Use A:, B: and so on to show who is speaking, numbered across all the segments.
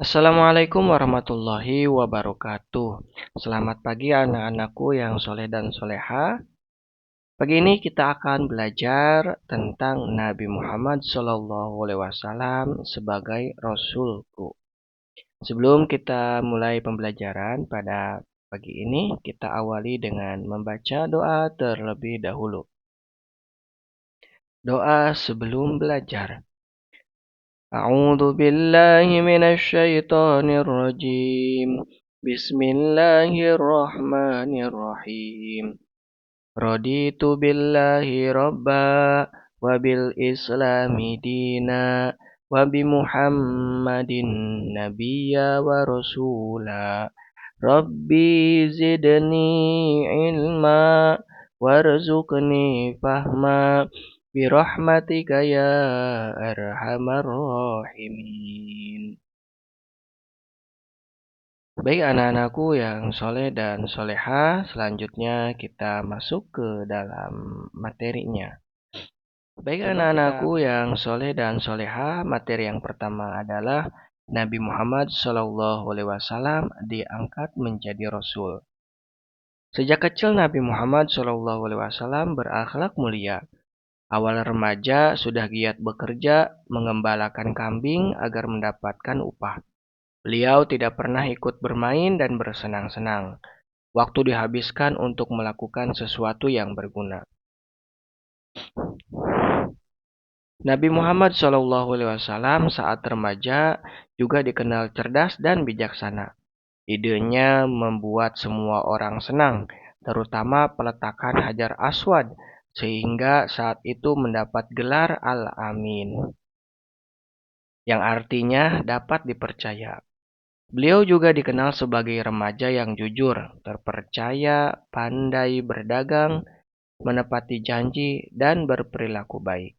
A: Assalamualaikum warahmatullahi wabarakatuh. Selamat pagi anak-anakku yang soleh dan soleha. Pagi ini kita akan belajar tentang Nabi Muhammad SAW sebagai Rasulku. Sebelum kita mulai pembelajaran pada pagi ini, kita awali dengan membaca doa terlebih dahulu. Doa sebelum belajar. أعوذ بالله من الشيطان الرجيم بسم الله الرحمن الرحيم رضيت بالله ربا وبالإسلام دينا وبمحمد نبيا ورسولا ربي زدني علما وارزقني فهما birahmatika ya arhamar rahimin. Baik anak-anakku yang soleh dan soleha, selanjutnya kita masuk ke dalam materinya. Baik anak-anakku yang soleh dan soleha, materi yang pertama adalah Nabi Muhammad SAW diangkat menjadi Rasul. Sejak kecil Nabi Muhammad SAW berakhlak mulia. Awal remaja sudah giat bekerja, mengembalakan kambing agar mendapatkan upah. Beliau tidak pernah ikut bermain dan bersenang-senang. Waktu dihabiskan untuk melakukan sesuatu yang berguna. Nabi Muhammad SAW saat remaja juga dikenal cerdas dan bijaksana. Idenya membuat semua orang senang, terutama peletakan Hajar Aswad, sehingga saat itu mendapat gelar Al-Amin, yang artinya dapat dipercaya. Beliau juga dikenal sebagai remaja yang jujur, terpercaya, pandai berdagang, menepati janji, dan berperilaku baik.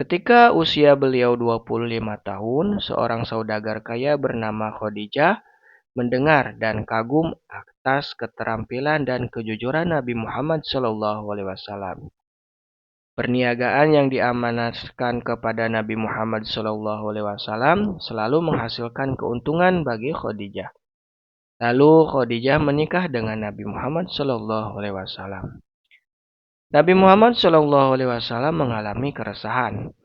A: Ketika usia beliau 25 tahun, seorang saudagar kaya bernama Khadijah mendengar dan kagum atas keterampilan dan kejujuran Nabi Muhammad SAW. Perniagaan yang diamanatkan kepada Nabi Muhammad SAW selalu menghasilkan keuntungan bagi Khadijah. Lalu Khadijah menikah dengan Nabi Muhammad SAW. Nabi Muhammad SAW mengalami keresahan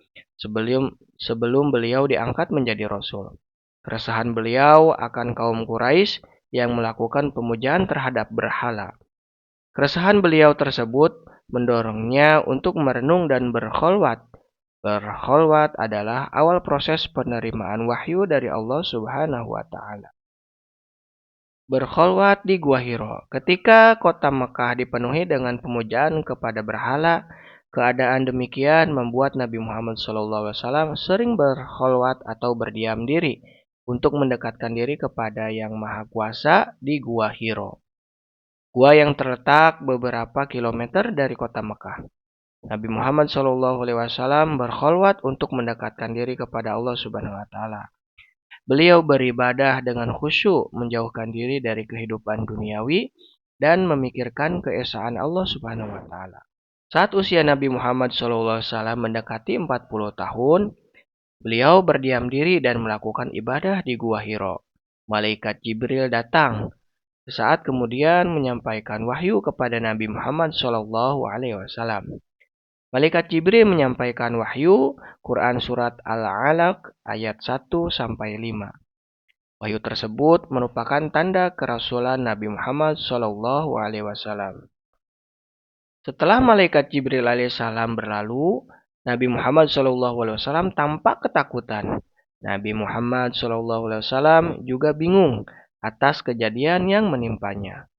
A: sebelum beliau diangkat menjadi Rasul. Keresahan beliau akan kaum Quraisy yang melakukan pemujaan terhadap berhala. Keresahan beliau tersebut mendorongnya untuk merenung dan berkholwat. Berkholwat adalah awal proses penerimaan wahyu dari Allah Subhanahu wa Ta'ala. Berkholwat di Gua Hiro. Ketika kota Mekah dipenuhi dengan pemujaan kepada berhala, keadaan demikian membuat Nabi Muhammad SAW sering berkholwat atau berdiam diri untuk mendekatkan diri kepada Yang Maha Kuasa di Gua Hiro. Gua yang terletak beberapa kilometer dari kota Mekah. Nabi Muhammad SAW berkholwat untuk mendekatkan diri kepada Allah Subhanahu wa Ta'ala. Beliau beribadah dengan khusyuk, menjauhkan diri dari kehidupan duniawi dan memikirkan keesaan Allah Subhanahu wa Ta'ala. Saat usia Nabi Muhammad SAW mendekati 40 tahun, beliau berdiam diri dan melakukan ibadah di Gua Hiro. Malaikat Jibril datang saat kemudian menyampaikan wahyu kepada Nabi Muhammad SAW. Malaikat Jibril menyampaikan wahyu Quran Surat Al-Alaq ayat 1-5. Wahyu tersebut merupakan tanda kerasulan Nabi Muhammad SAW. Setelah Malaikat Jibril alaihissalam berlalu, Nabi Muhammad SAW tampak ketakutan. Nabi Muhammad SAW juga bingung atas kejadian yang menimpanya.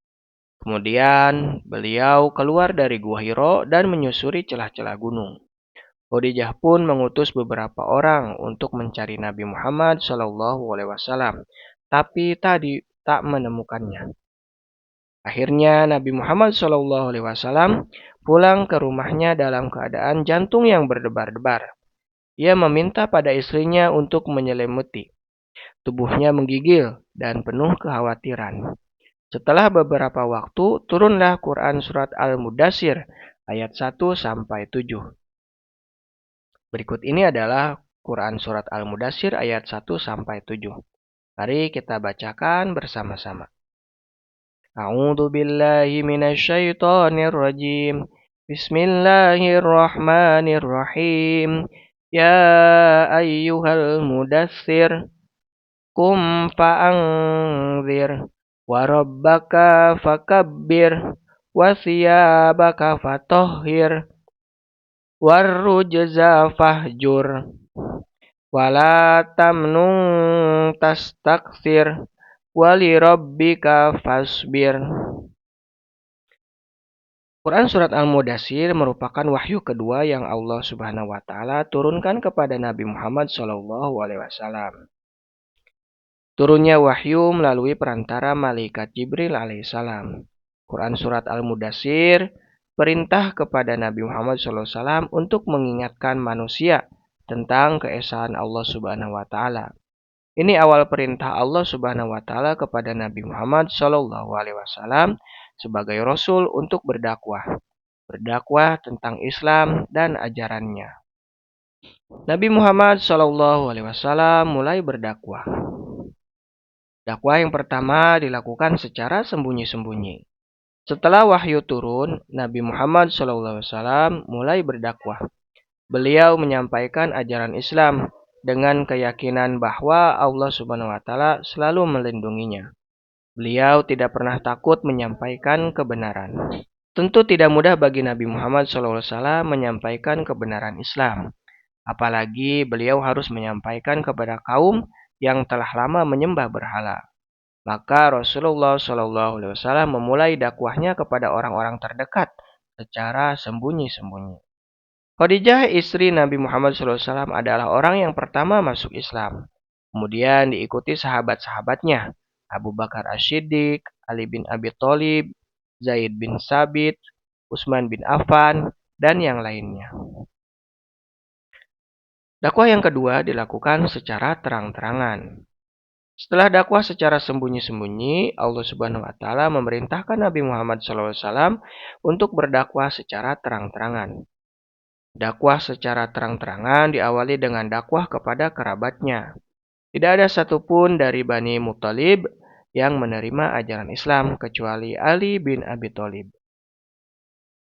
A: Kemudian beliau keluar dari Gua Hiro dan menyusuri celah-celah gunung. Khadijah pun mengutus beberapa orang untuk mencari Nabi Muhammad SAW, tapi tak menemukannya. Akhirnya Nabi Muhammad SAW pulang ke rumahnya dalam keadaan jantung yang berdebar-debar. Ia meminta pada istrinya untuk menyelimuti. Tubuhnya menggigil dan penuh kekhawatiran. Setelah beberapa waktu, turunlah Quran Surat Al-Mudassir ayat 1-7. Berikut ini adalah Quran Surat Al-Mudassir ayat 1-7. Mari kita bacakan bersama-sama. A'udzu billahi minasyaitonir rajim. Bismillahirrahmanirrahim. Ya ayyuhal mudassir, qum fa'anzir, wa rabbaka fakabbir, wa thiyabaka fatahhir, warrujza fahjur, wala tamnun tastakthir, walirabbika fasbir. Quran Surat Al-Mudassir merupakan wahyu kedua yang Allah Subhanahu wa Ta'ala turunkan kepada Nabi Muhammad SAW. Turunnya wahyu melalui perantara malaikat Jibril alaihissalam. Quran Surat Al-Mudassir perintah kepada Nabi Muhammad SAW untuk mengingatkan manusia tentang keesaan Allah Subhanahu wa Ta'ala. Ini awal perintah Allah Subhanahu wa Ta'ala kepada Nabi Muhammad SAW sebagai Rasul untuk berdakwah tentang Islam dan ajarannya. Nabi Muhammad SAW mulai berdakwah. Dakwah yang pertama dilakukan secara sembunyi-sembunyi. Setelah wahyu turun, Nabi Muhammad SAW mulai berdakwah. Beliau menyampaikan ajaran Islam dengan keyakinan bahwa Allah Subhanahu wa Ta'ala selalu melindunginya. Beliau tidak pernah takut menyampaikan kebenaran. Tentu tidak mudah bagi Nabi Muhammad SAW menyampaikan kebenaran Islam. Apalagi beliau harus menyampaikan kepada kaum yang telah lama menyembah berhala. Maka Rasulullah SAW memulai dakwahnya kepada orang-orang terdekat secara sembunyi-sembunyi. Khadijah istri Nabi Muhammad SAW adalah orang yang pertama masuk Islam. Kemudian diikuti sahabat-sahabatnya, Abu Bakar As-Siddiq, Ali bin Abi Thalib, Zaid bin Sabit, Utsman bin Affan, dan yang lainnya. Dakwah yang kedua dilakukan secara terang-terangan. Setelah dakwah secara sembunyi-sembunyi, Allah Subhanahu wa Ta'ala memerintahkan Nabi Muhammad SAW untuk berdakwah secara terang-terangan. Dakwah secara terang-terangan diawali dengan dakwah kepada kerabatnya. Tidak ada satupun dari Bani Muthalib yang menerima ajaran Islam kecuali Ali bin Abi Thalib.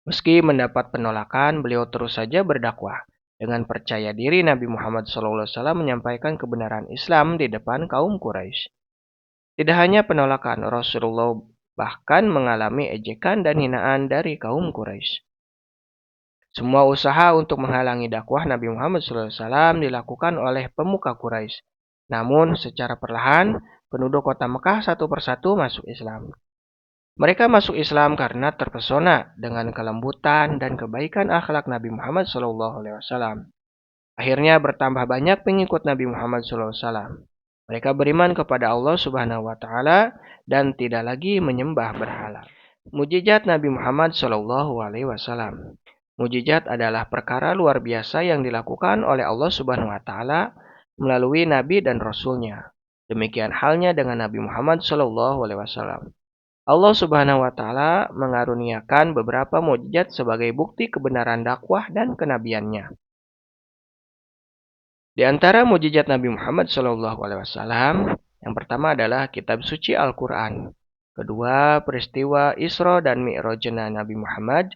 A: Meski mendapat penolakan, beliau terus saja berdakwah. Dengan percaya diri, Nabi Muhammad SAW menyampaikan kebenaran Islam di depan kaum Quraisy. Tidak hanya penolakan, Rasulullah bahkan mengalami ejekan dan hinaan dari kaum Quraisy. Semua usaha untuk menghalangi dakwah Nabi Muhammad SAW dilakukan oleh pemuka Quraisy. Namun secara perlahan, penduduk kota Mekah satu persatu masuk Islam. Mereka masuk Islam karena terpesona dengan kelembutan dan kebaikan akhlak Nabi Muhammad SAW. Akhirnya bertambah banyak pengikut Nabi Muhammad SAW. Mereka beriman kepada Allah Subhanahu wa Ta'ala dan tidak lagi menyembah berhala. Mujizat Nabi Muhammad SAW. Mujizat adalah perkara luar biasa yang dilakukan oleh Allah Subhanahu wa Ta'ala melalui nabi dan rasulnya. Demikian halnya dengan Nabi Muhammad SAW. Allah Subhanahu wa Ta'ala mengaruniakan beberapa mujizat sebagai bukti kebenaran dakwah dan kenabiannya. Di antara mujizat Nabi Muhammad SAW, yang pertama adalah kitab suci Al-Quran. Kedua, peristiwa Isra dan Mi'rajnya Nabi Muhammad.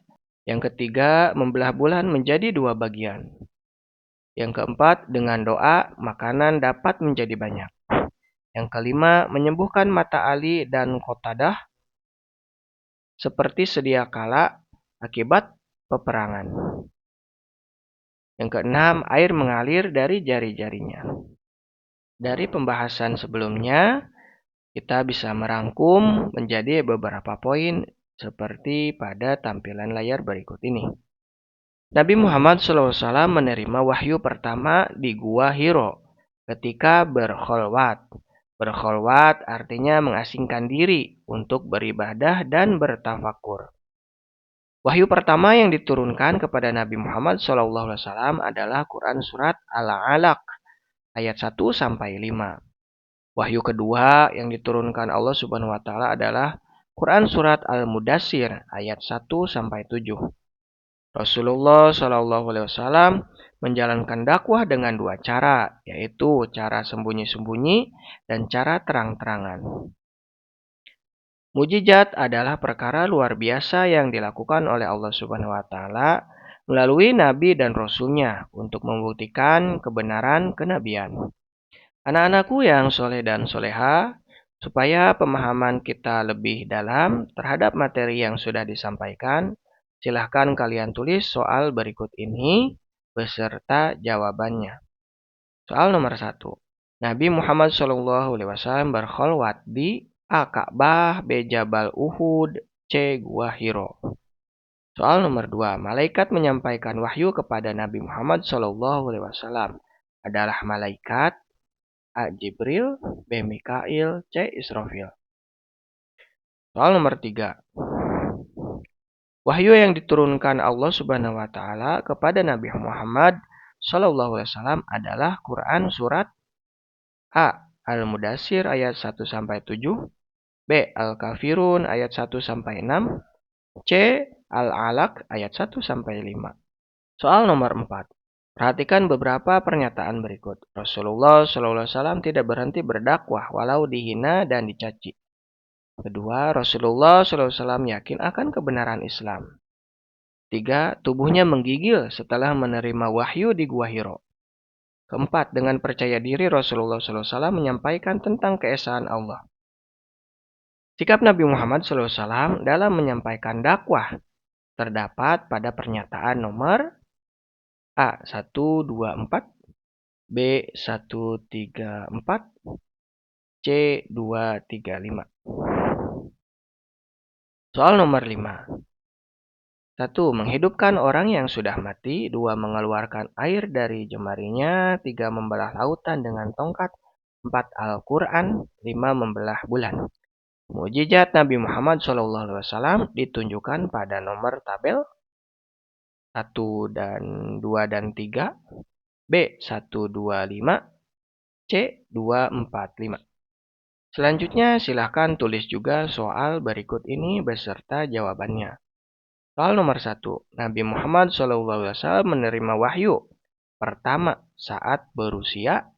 A: Yang ketiga, membelah bulan menjadi dua bagian. Yang keempat, dengan doa, makanan dapat menjadi banyak. Yang kelima, menyembuhkan mata Ali dan Qatadah seperti sedia kala akibat peperangan. Yang keenam, air mengalir dari jari-jarinya. Dari pembahasan sebelumnya, kita bisa merangkum menjadi beberapa poin seperti pada tampilan layar berikut ini. Nabi Muhammad SAW menerima wahyu pertama di Gua Hiro ketika berkholwat. Berkholwat artinya mengasingkan diri untuk beribadah dan bertafakur. Wahyu pertama yang diturunkan kepada Nabi Muhammad SAW adalah Quran Surat Al-Alaq ayat 1-5. Wahyu kedua yang diturunkan Allah Subhanahu wa Ta'ala adalah Quran Surat Al-Mudassir ayat 1-7. Rasulullah Shallallahu Alaihi Wasallam menjalankan dakwah dengan dua cara, yaitu cara sembunyi-sembunyi dan cara terang-terangan. Mujizat adalah perkara luar biasa yang dilakukan oleh Allah Subhanahu wa taala melalui nabi dan rasulnya untuk membuktikan kebenaran kenabian. Anak-anakku yang soleh dan soleha, supaya pemahaman kita lebih dalam terhadap materi yang sudah disampaikan, silahkan kalian tulis soal berikut ini beserta jawabannya. Soal nomor 1. Nabi Muhammad SAW berkholwat di A. Ka'bah, B. Jabal Uhud, C. Gua Hiro. Soal nomor 2. Malaikat menyampaikan wahyu kepada Nabi Muhammad SAW adalah malaikat A. Jibril, B. Mikail, C. Israfil. Soal nomor 3. Wahyu yang diturunkan Allah Subhanahu wa taala kepada Nabi Muhammad SAW adalah Quran surat A. Al-Mudassir ayat 1 sampai 7, B. Al-Kafirun ayat 1 sampai 6, C. Al-Alaq ayat 1 sampai 5. Soal nomor 4. Perhatikan beberapa pernyataan berikut. Rasulullah SAW tidak berhenti berdakwah walau dihina dan dicaci. Kedua, Rasulullah SAW yakin akan kebenaran Islam. 3. Tubuhnya menggigil setelah menerima wahyu di Gua Hiro. Keempat, dengan percaya diri Rasulullah SAW menyampaikan tentang keesaan Allah. Sikap Nabi Muhammad SAW dalam menyampaikan dakwah terdapat pada pernyataan nomor A. 124, B. 134, C. 235. Soal nomor 5. 1. Menghidupkan orang yang sudah mati. 2. Mengeluarkan air dari jemarinya. 3. Membelah lautan dengan tongkat. 4. Al-Quran. 5. Membelah bulan. Mujizat Nabi Muhammad SAW ditunjukkan pada nomor tabel 1 dan 2 dan 3, B. 125, C. 245. Selanjutnya silahkan tulis juga soal berikut ini beserta jawabannya. Soal nomor 1. Nabi Muhammad SAW menerima wahyu pertama saat berusia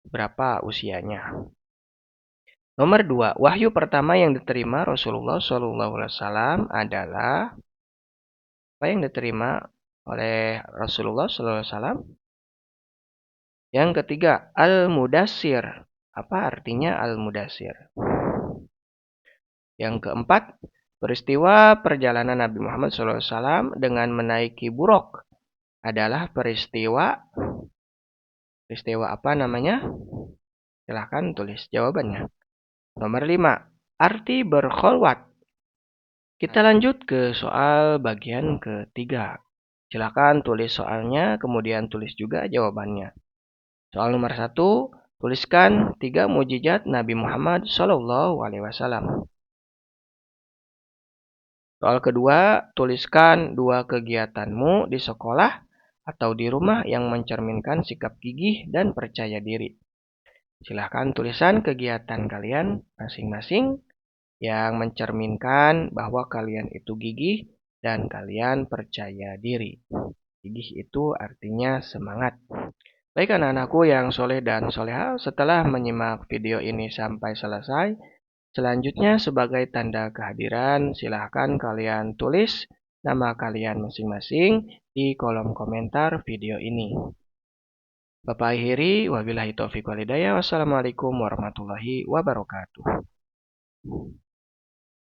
A: berapa usianya? Nomor 2. Wahyu pertama yang diterima Rasulullah SAW adalah apa yang diterima oleh Rasulullah SAW? Yang ketiga, Al-Mudassir. Apa artinya Al-Mudassir? Yang keempat, peristiwa perjalanan Nabi Muhammad SAW dengan menaiki buruk adalah peristiwa apa namanya? Silahkan tulis jawabannya. Nomor 5. Arti berkholwat. Kita lanjut ke soal bagian ketiga. Silahkan tulis soalnya, kemudian tulis juga jawabannya. Soal nomor 1. Tuliskan 3 mujizat Nabi Muhammad SAW. Soal kedua, tuliskan 2 kegiatanmu di sekolah atau di rumah yang mencerminkan sikap gigih dan percaya diri. Silahkan tulisan kegiatan kalian masing-masing yang mencerminkan bahwa kalian itu gigih dan kalian percaya diri. Gigih itu artinya semangat. Baik anak-anakku yang soleh dan soleha, setelah menyimak video ini sampai selesai, selanjutnya sebagai tanda kehadiran, silahkan kalian tulis nama kalian masing-masing di kolom komentar video ini. Bapak akhiri, wabillahi taufiq walhidayah. Wassalamualaikum warahmatullahi wabarakatuh.